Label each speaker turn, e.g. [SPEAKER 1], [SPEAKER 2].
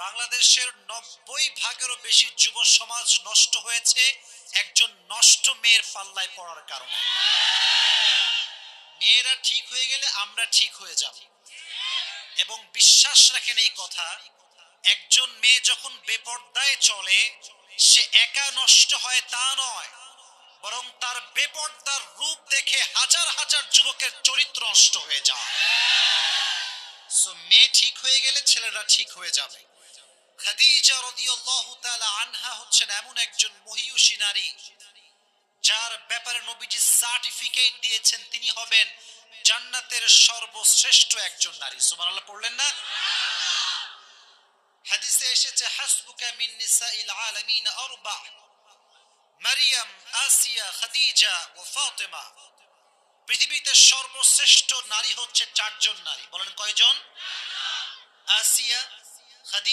[SPEAKER 1] বাংলাদেশের 90% বেশি যুব সমাজ নষ্ট হয়েছে একজন নষ্ট মেয়ের পাল্লায় পড়ার কারণে। মেয়েরা ঠিক হয়ে গেলে আমরা ঠিক হয়ে যাব, এবং বিশ্বাস রাখেন এই কথা, একজন মেয়ে যখন বেপর্দায় চলে সে একা নষ্ট হয় তা নয়, বরং তার বেপর্দার রূপ দেখে হাজার হাজার যুবকের চরিত্র নষ্ট হয়ে যায়। সো মেয়ে ঠিক হয়ে গেলে ছেলেরা ঠিক হয়ে যাবে। খাদিজা রাদিয়াল্লাহু তাআলা আনহা হচ্ছেন এমন একজন মহিয়সী নারী যার ব্যাপারে নবীজি সার্টিফিকেট দিয়েছেন তিনি হবেন জান্নাতের সর্বশ্রেষ্ঠ একজন নারী। সুবহানাল্লাহ পড়লেন না? হাদিসে এসেছে হাসবুকা মিন নিসাইল আলামিন আরবা, মারিয়াম, আসিয়া, খাদিজা ও ফাতেমা। পৃথিবীতে সর্বশ্রেষ্ঠ নারী হচ্ছে চারজন নারী। বলেন কয়জন? আসিয়া, খাদিজা।